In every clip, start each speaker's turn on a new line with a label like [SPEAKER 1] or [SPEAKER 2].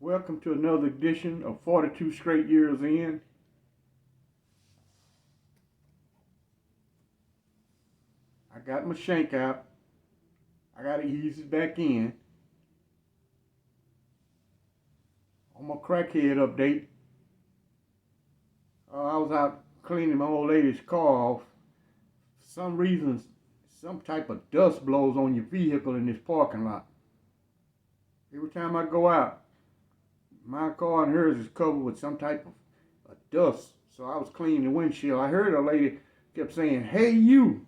[SPEAKER 1] Welcome to another edition of 42 Straight Years In. I got my shank out. I got to ease it back in. On my crackhead update, I was out cleaning my old lady's car off. For some reason, some type of dust blows on your vehicle in this parking lot. Every time I go out, my car and hers is covered with some type of dust. So I was cleaning the windshield. I heard a lady kept saying, "Hey you,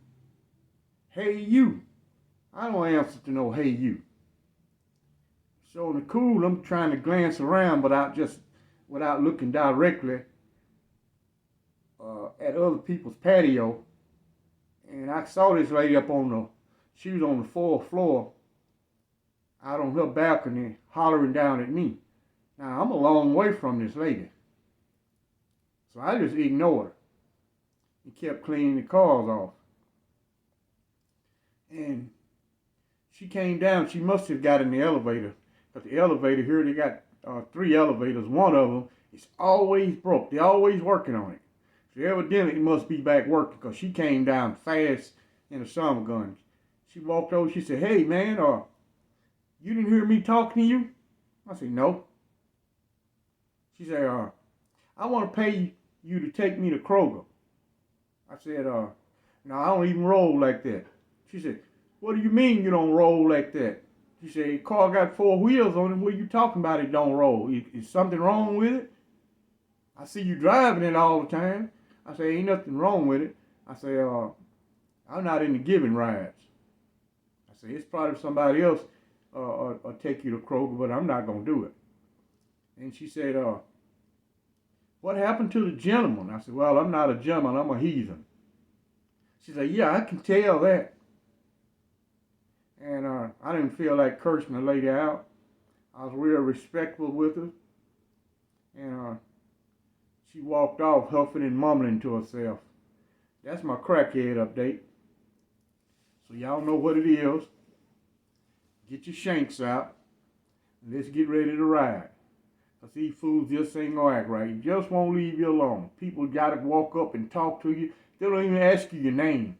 [SPEAKER 1] hey you." I don't answer to no "hey you." So in the cool, I'm trying to glance around without looking directly at other people's patio. And I saw this lady she was on the fourth floor out on her balcony hollering down at me. Now, I'm a long way from this lady. So I just ignored her and kept cleaning the cars off. And she came down. She must have got in the elevator. But the elevator here, they got 3 elevators. One of them is always broke. They're always working on it. So evidently it must be back working because she came down fast in a summer gun. She walked over. She said, "Hey, man, you didn't hear me talking to you?" I said, "No." She said, "I want to pay you to take me to Kroger." I said, "No, I don't even roll like that." She said, "What do you mean you don't roll like that?" She said, "The car got 4 wheels on it. What are you talking about it don't roll? Is something wrong with it? I see you driving it all the time." I said, "Ain't nothing wrong with it." I said, "I'm not into giving rides." I said, "It's probably somebody else will take you to Kroger, but I'm not going to do it." And she said, "What happened to the gentleman?" I said, "Well, I'm not a gentleman, I'm a heathen." She said, "Yeah, I can tell that." And I didn't feel like cursing the lady out. I was real respectful with her. And she walked off huffing and mumbling to herself. That's my crackhead update. So y'all know what it is. Get your shanks out. And let's get ready to ride. Because these fools just ain't gonna act right. You just won't leave you alone. People gotta walk up and talk to you. They don't even ask you your name.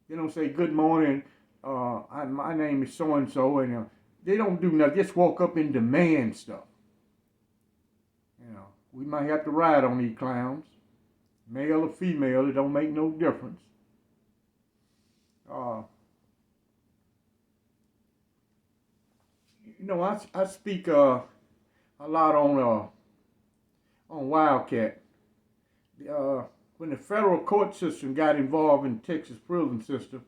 [SPEAKER 1] They don't say, "Good morning, my name is so-and-so," and they don't do nothing. Just walk up and demand stuff. We might have to ride on these clowns. Male or female, it don't make no difference. I speak a lot on Wildcat. When the federal court system got involved in the Texas prison system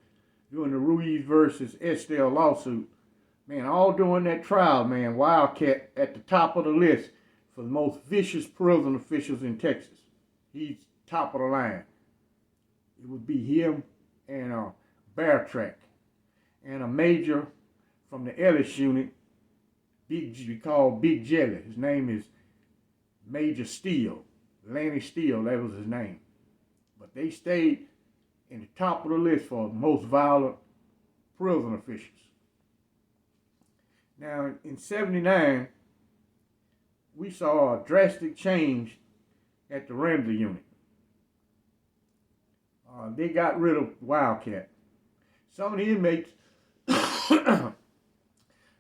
[SPEAKER 1] during the Ruiz versus Estelle lawsuit, man, all during that trial, man, Wildcat at the top of the list for the most vicious prison officials in Texas. He's top of the line. It would be him and Bear Track and a major from the Ellis unit, we call Big Jelly. His name is Major Steele. Lanny Steele, that was his name. But they stayed in the top of the list for most violent prison officials. Now, in '79, we saw a drastic change at the Ramsey unit. They got rid of Wildcat. Some of the inmates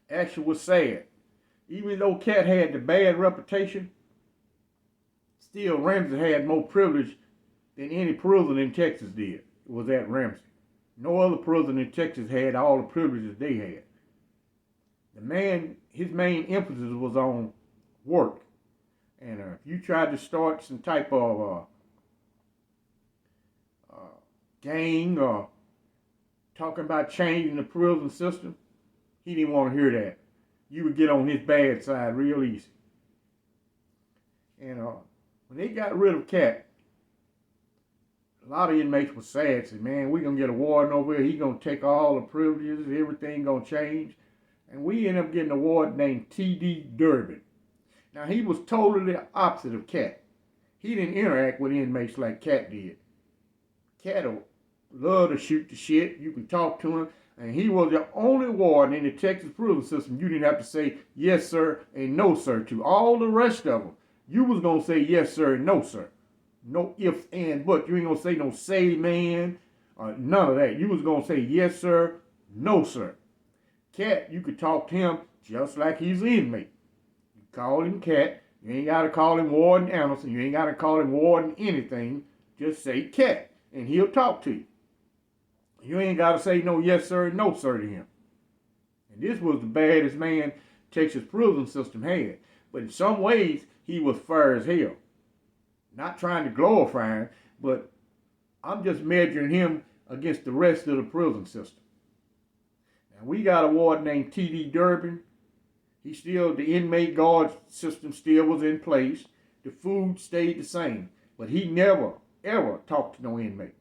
[SPEAKER 1] actually was sad. Even though Cat had the bad reputation, still Ramsey had more privilege than any prison in Texas did. It was at Ramsey. No other prison in Texas had all the privileges they had. His main emphasis was on work. And if you tried to start some type of gang or talking about changing the prison system, he didn't want to hear that. You would get on his bad side real easy. And when they got rid of Cat, a lot of inmates were sad. Said, "Man, we're going to get a warden over here. He's going to take all the privileges. Everything going to change." And we ended up getting a warden named T.D. Durbin. Now, he was totally the opposite of Cat. He didn't interact with inmates like Cat did. Cat loved to shoot the shit. You can talk to him. And he was the only warden in the Texas prison system you didn't have to say yes, sir, and no, sir, to. All the rest of them, you was going to say yes, sir, and no, sir. No ifs and buts. You ain't going to say no say, man, none of that. You was going to say yes, sir, no, sir. Cat, you could talk to him just like he's an inmate. You call him Cat. You ain't got to call him Warden Anderson. You ain't got to call him Warden anything. Just say Cat, and he'll talk to you. You ain't got to say no yes, sir, no, sir to him. And this was the baddest man Texas prison system had. But in some ways, he was fair as hell. Not trying to glorify him, but I'm just measuring him against the rest of the prison system. Now, we got a warden named T.D. Durbin. The inmate guard system still was in place. The food stayed the same. But he never, ever talked to no inmate.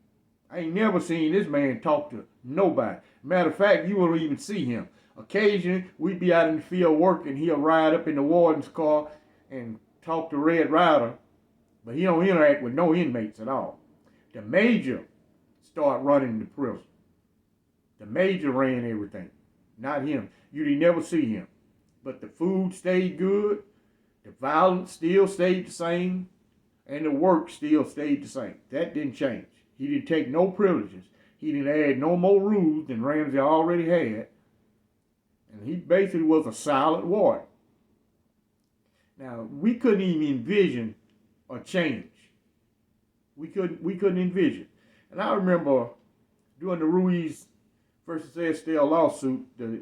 [SPEAKER 1] I ain't never seen this man talk to nobody. Matter of fact, you won't even see him. Occasionally, we'd be out in the field working. He'll ride up in the warden's car and talk to Red Ryder. But he don't interact with no inmates at all. The major started running the prison. The major ran everything, not him. You didn't never see him. But the food stayed good. The violence still stayed the same. And the work still stayed the same. That didn't change. He didn't take no privileges. He didn't add no more rules than Ramsey already had. And he basically was a silent warden. Now, we couldn't even envision a change. We couldn't envision. And I remember during the Ruiz versus Estelle lawsuit, the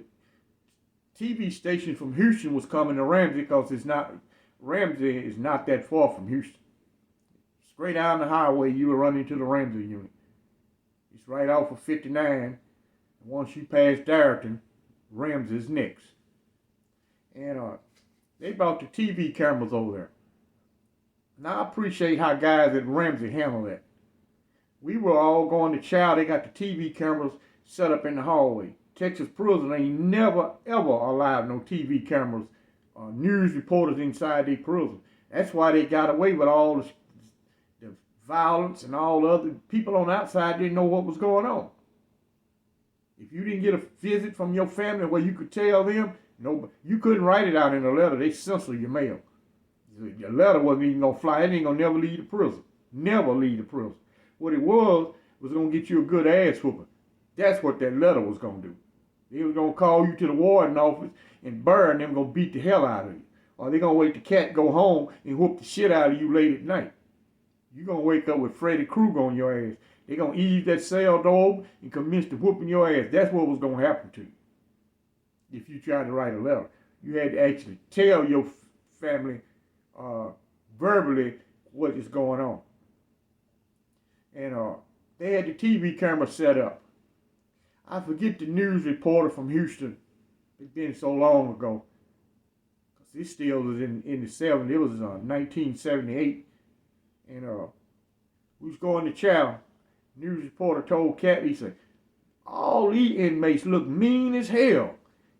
[SPEAKER 1] TV station from Houston was coming to Ramsey because Ramsey is not that far from Houston. Straight down the highway, you will run into the Ramsey unit. It's right off of 59. And once you pass Darrington, Ramsey's next. And they brought the TV cameras over there. Now, I appreciate how guys at Ramsey handle that. We were all going to chow. They got the TV cameras set up in the hallway. Texas prison ain't never, ever allowed no TV cameras, news reporters inside their prison. That's why they got away with all the violence, and all the other people on the outside didn't know what was going on. If you didn't get a visit from your family where you could tell them, you couldn't write it out in a letter. They censor your mail. The letter wasn't even going to fly. It ain't going to never leave the prison. Never leave the prison. What it was going to get you a good ass whooping. That's what that letter was going to do. They was going to call you to the warden office and burn them, going to beat the hell out of you. Or they going to wait the cat go home and whoop the shit out of you late at night. You're going to wake up with Freddy Krueger on your ass. They're going to ease that cell door and commence to whooping your ass. That's what was going to happen to you if you tried to write a letter. You had to actually tell your family verbally what is going on. And they had the TV camera set up. I forget the news reporter from Houston. It's been so long ago. Because this still was in the 70s. It was 1978. And we was going to chow. News reporter told Cat, he said, all these inmates look mean as hell.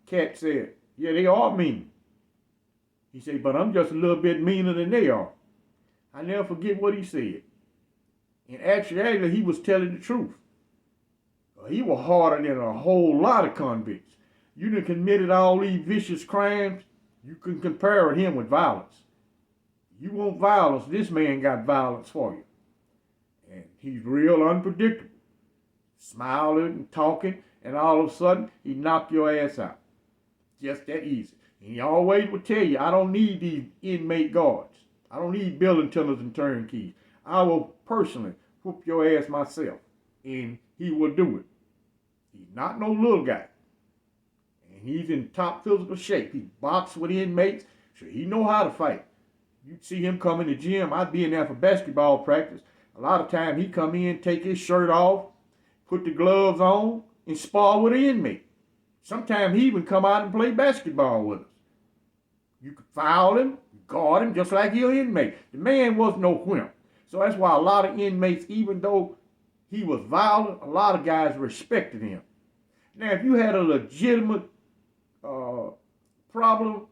[SPEAKER 1] Cat said, yeah, they are mean. He said, but I'm just a little bit meaner than they are. I never forget what he said. In actuality, he was telling the truth. He was harder than a whole lot of convicts. You done committed all these vicious crimes, you can compare him with violence. You want violence, this man got violence for you. And he's real unpredictable. Smiling and talking, and all of a sudden, he knocked your ass out. Just that easy. And he always would tell you, I don't need these inmate guards. I don't need building tenders and turnkeys. I will personally whoop your ass myself. And he will do it. He's not no little guy. And he's in top physical shape. He boxed with inmates, so he know how to fight. You'd see him come in the gym. I'd be in there for basketball practice. A lot of time he'd come in, take his shirt off, put the gloves on, and spar with an inmate. Sometimes he even come out and play basketball with us. You could foul him, guard him, just like you're an inmate. The man was no wimp. So that's why a lot of inmates, even though he was violent, a lot of guys respected him. Now, if you had a legitimate problem,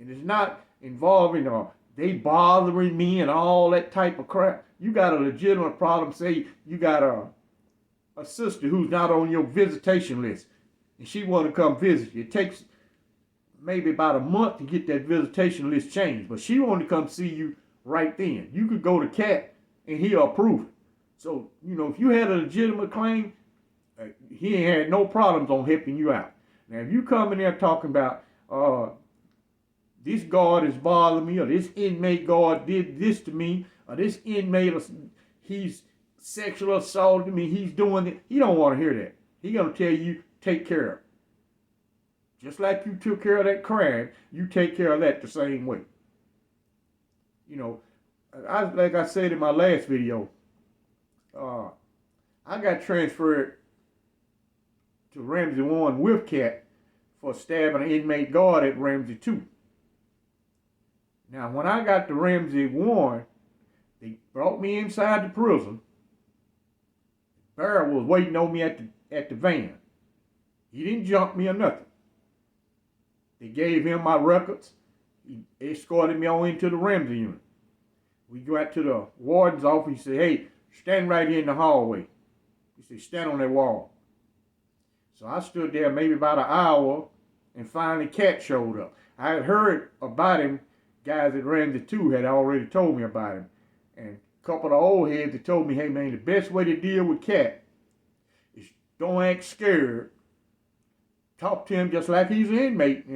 [SPEAKER 1] and it's not involving they bothering me and all that type of crap, you got a legitimate problem. Say you got a sister who's not on your visitation list. and she want to come visit you. It takes maybe about a month to get that visitation list changed, but she want to come see you right then. You could go to Cat and he'll approve it. So, if you had a legitimate claim, he ain't had no problems on helping you out. Now, if you come in there talking about, this guard is bothering me, or this inmate guard did this to me, or this inmate, he's sexual assaulted me, he's doing it, he don't want to hear that. He going to tell you, take care of it. Just like you took care of that crime, you take care of that the same way. Like I said in my last video, I got transferred to Ramsey Warden Wildcat for stabbing an inmate guard at Ramsey 2. Now, when I got to Ramsey Warden, they brought me inside the prison. Bear was waiting on me at the van. He didn't jump me or nothing. They gave him my records. He escorted me on into the Ramsey unit. We got to the warden's office. He said, hey, stand right here in the hallway. He said, stand on that wall. So I stood there maybe about an hour, and finally Cat showed up. I had heard about him. Guys at Ramsey 2 had already told me about him. And a couple of the old heads had told me, hey man, the best way to deal with Cat is don't act scared. Talk to him just like he's an inmate,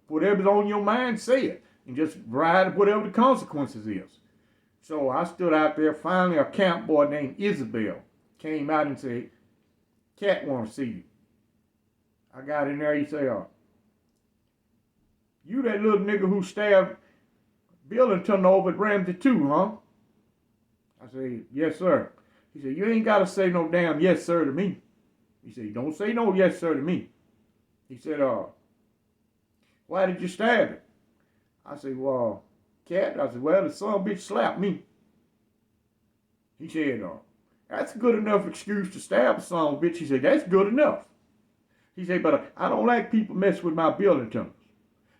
[SPEAKER 1] whatever's on your mind, say it, and just ride whatever the consequences is. So I stood out there. Finally, a camp boy named Isabel came out and said, Cat want to see you. I got in there. He said, you that little nigga who stabbed Billington over at Ramsey 2, huh? I said, yes, sir. He said, you ain't got to say no damn yes, sir to me. He said, don't say no yes, sir to me. He said, why did you stab him? I said, well, Cat, I said, well, the son of a bitch slapped me. He said, that's a good enough excuse to stab a son of a bitch. He said, that's good enough. He said, but I don't like people mess with my Billingtons.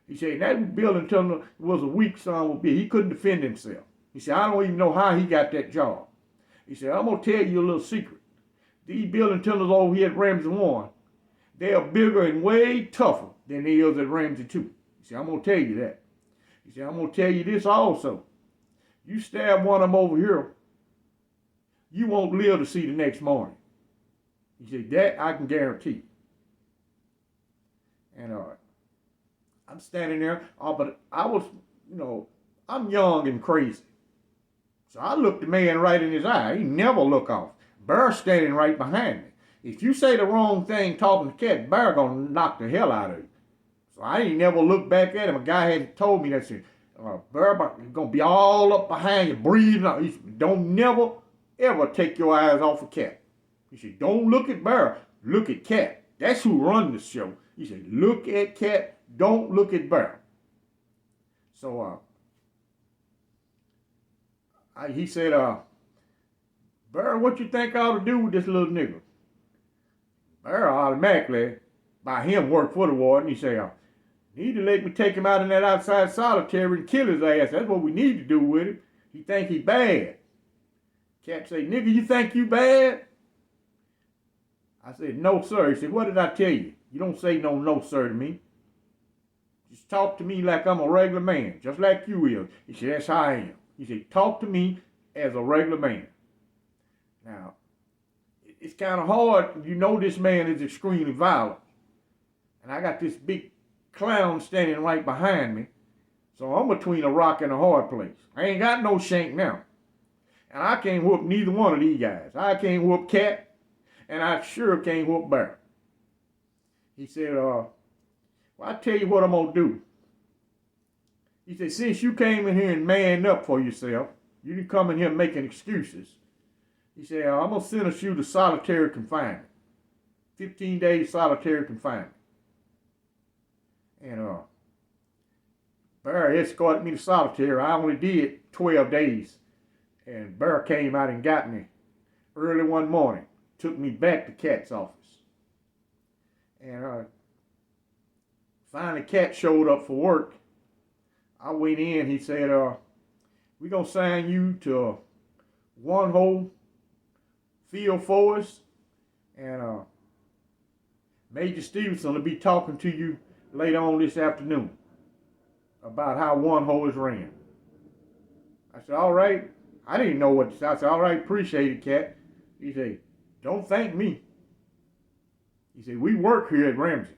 [SPEAKER 1] He said, that Billington was a weak son of a bitch. He couldn't defend himself. He said, I don't even know how he got that job. He said, I'm going to tell you a little secret. These Billingtons over here at Ramsey 1, they are bigger and way tougher than they is at Ramsey 2. He said, I'm going to tell you that. He said, I'm going to tell you this also. You stab one of them over here, you won't live to see the next morning. He said, that I can guarantee. And I'm standing there, but I was, I'm young and crazy. So I looked the man right in his eye. He never look off. Bear standing right behind me. If you say the wrong thing talking to Cat, Bear gonna knock the hell out of you. So I ain't never looked back at him. A guy had told me that, Bear gonna be all up behind you, breathing out. He said, don't never, ever take your eyes off of Cat. He said, don't look at Bear, look at Cat. That's who run the show. He said, look at Cat, don't look at Bear. So he said, Bear, what you think I ought to do with this little nigga? Bear automatically, by him, worked for the warden. He said, need to let me take him out in that outside solitary and kill his ass. That's what we need to do with him. He think he bad. Cat say, nigga, you think you bad? I said, no, sir. He said, what did I tell you? You don't say no, sir to me. Just talk to me like I'm a regular man, just like you is. He said, that's how I am. He said, talk to me as a regular man. Now, it's kind of hard. This man is extremely violent. And I got this big clown standing right behind me. So I'm between a rock and a hard place. I ain't got no shank now. And I can't whoop neither one of these guys. I can't whoop Cat, and I sure can't whoop Bear. He said, well, I tell you what I'm going to do. He said, since you came in here and manned up for yourself, you didn't come in here making excuses. He said, I'm going to sentence you to solitary confinement. 15 days solitary confinement. And Bear escorted me to solitary. I only did 12 days. And Bear came out and got me early one morning. Took me back to Cat's office. And finally Cat showed up for work. I went in. He said, we're going to sign you to one whole field force and Major Stevenson will be talking to you later on this afternoon about how one hole is ran. I said, all right. I didn't know what to say. I said, all right, appreciate it, Cat. He said, don't thank me. He said, we work here at Ramsey.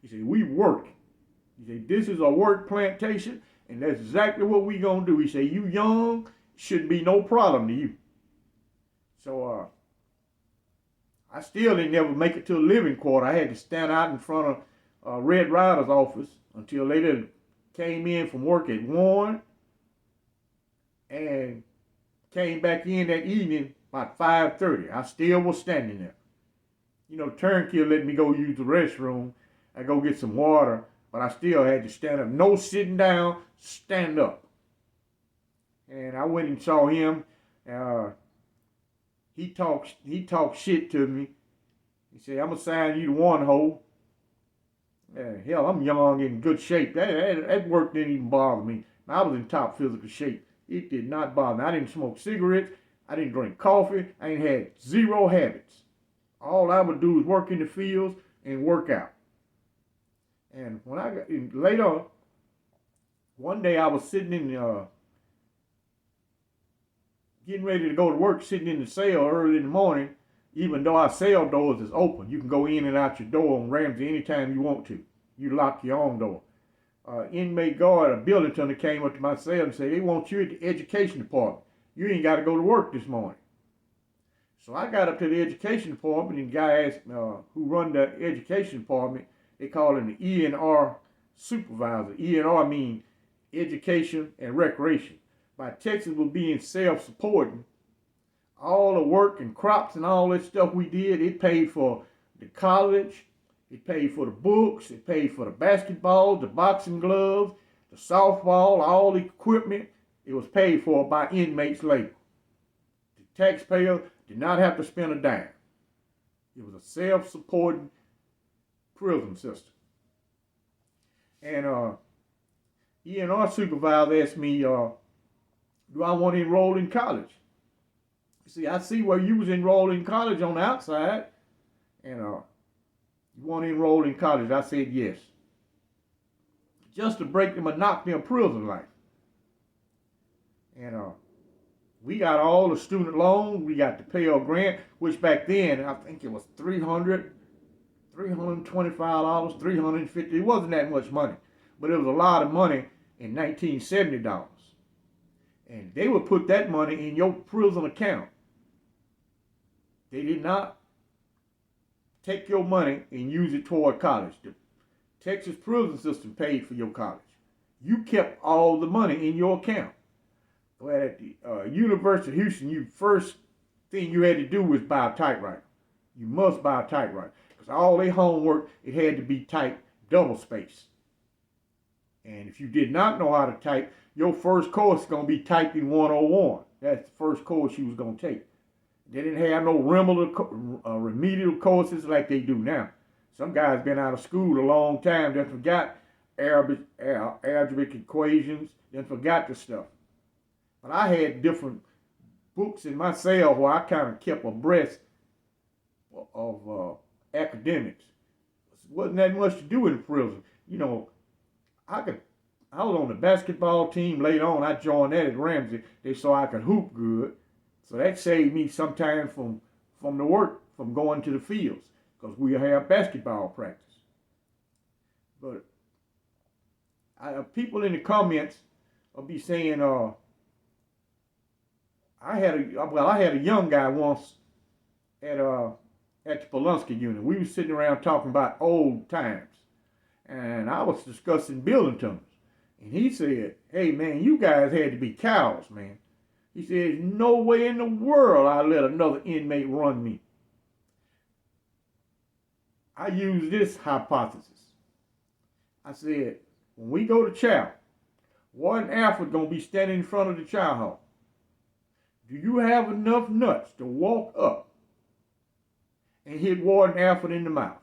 [SPEAKER 1] He said, we work. He said, this is a work plantation, and that's exactly what we gonna do. He said, you young, shouldn't be no problem to you. So I still didn't ever make it to the living quarter. I had to stand out in front of Red Ryder's office until they came in from work at 1 and came back in that evening about 5:30. I still was standing there. You know, the turnkey let me go use the restroom. I go get some water, but I still had to stand up. No sitting down, stand up. And I went and saw him. He talked shit to me. He said, I'm going to sign you to one hole. Hell, I'm young, in good shape. That work didn't even bother me. I was in top physical shape. It did not bother me. I didn't smoke cigarettes. I didn't drink coffee. I ain't had zero habits. All I would do is work in the fields and work out. And when I got later, one day I was sitting in getting ready to go to work, sitting in the cell early in the morning, even though our cell doors is open. You can go in and out your door on Ramsey anytime you want to. You lock your own door. Inmate guard, a building attendant, came up to my cell and said, they want you at the education department. You ain't got to go to work this morning. So I got up to the education department, and the guy asked who run the education department. They call him the E&R supervisor. E&R means education and recreation. By Texas was being self-supporting, all the work and crops and all that stuff we did, it paid for the college, it paid for the books, it paid for the basketball, the boxing gloves, the softball, all the equipment. It was paid for by inmates' labor. The taxpayer did not have to spend a dime. It was a self-supporting prison system. And E&R supervisor asked me, do I want to enroll in college? See, I see where you was enrolled in college on the outside, and you want to enroll in college. I said yes. Just to break the monotony of prison life. And we got all the student loans. We got the Pell Grant, which back then, I think it was $325, $350. It wasn't that much money, but it was a lot of money in 1970 dollars. And they would put that money in your prison account. They did not take your money and use it toward college. The Texas prison system paid for your college. You kept all the money in your account. But at the University of Houston, first thing you had to do was buy a typewriter. You must buy a typewriter. Because all their homework, it had to be typed double space. And if you did not know how to type, your first course is going to be typing 101. That's the first course you was going to take. They didn't have no remedial courses like they do now. Some guys been out of school a long time, they forgot algebraic equations, then forgot the stuff. But I had different books in my cell where I kind of kept abreast of academics. Wasn't that much to do in prison. You know, I was on the basketball team later on. I joined that at Ramsey. They saw I could hoop good. So that saved me sometime from the work, from going to the fields, because we have basketball practice. But people in the comments will be saying, I had a young guy once at the Polunsky unit. We were sitting around talking about old times, and I was discussing building tunnels. And he said, hey, man, you guys had to be cowards, man. He said, there's no way in the world I'll let another inmate run me. I use this hypothesis. I said, when we go to chow, Warden Alfred going to be standing in front of the chow hall. Do you have enough nuts to walk up and hit Warden Alfred in the mouth?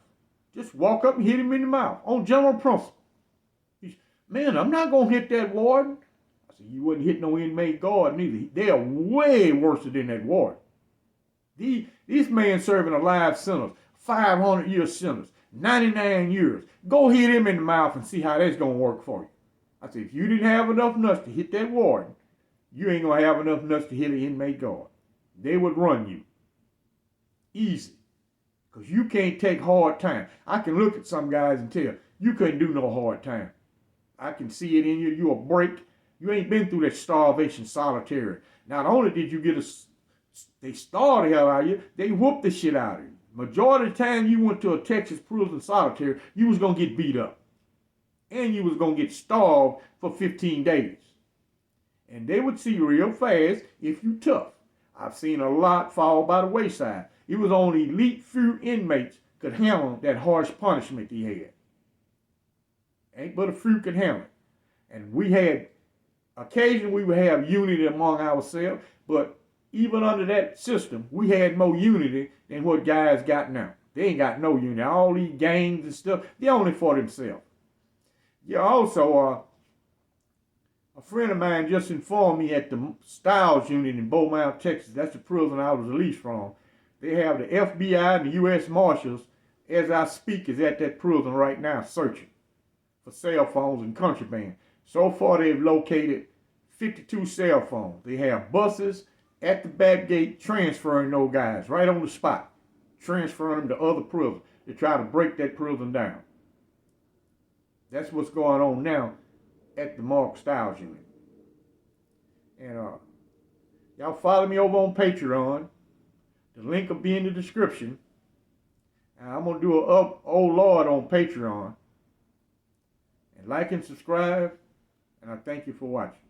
[SPEAKER 1] Just walk up and hit him in the mouth on general principle. Man, I'm not going to hit that warden. I said, you wouldn't hit no inmate guard neither. They are way worse than that warden. These men serving a life sentence, 500-year sentence. 99 years. Go hit him in the mouth and see how that's going to work for you. I said, if you didn't have enough nuts to hit that warden, you ain't going to have enough nuts to hit an inmate guard. They would run you. Easy. Because you can't take hard time. I can look at some guys and tell, you couldn't do no hard time. I can see it in you. You a break. You ain't been through that starvation solitary. Not only did you get they starved the hell out of you, they whooped the shit out of you. Majority of the time you went to a Texas prison solitary, you was going to get beat up. And you was going to get starved for 15 days. And they would see real fast if you tough. I've seen a lot fall by the wayside. It was only elite few inmates could handle that harsh punishment he had. Ain't but a few could handle it. And we had, occasionally we would have unity among ourselves, but even under that system, we had more unity than what guys got now. They ain't got no unity. All these gangs and stuff, they're only for themselves. Yeah, also, a friend of mine just informed me at the Styles unit in Beaumont, Texas, that's the prison I was released from, they have the FBI and the U.S. Marshals, as I speak, is at that prison right now searching for cell phones and contraband. So far, they've located 52 cell phones. They have buses at the back gate transferring those guys right on the spot, transferring them to other prisons to try to break that prison down. That's what's going on now at the Mark Styles unit. And y'all follow me over on Patreon. The link will be in the description. And I'm going to do an Oh Lord on Patreon. And like and subscribe. And I thank you for watching.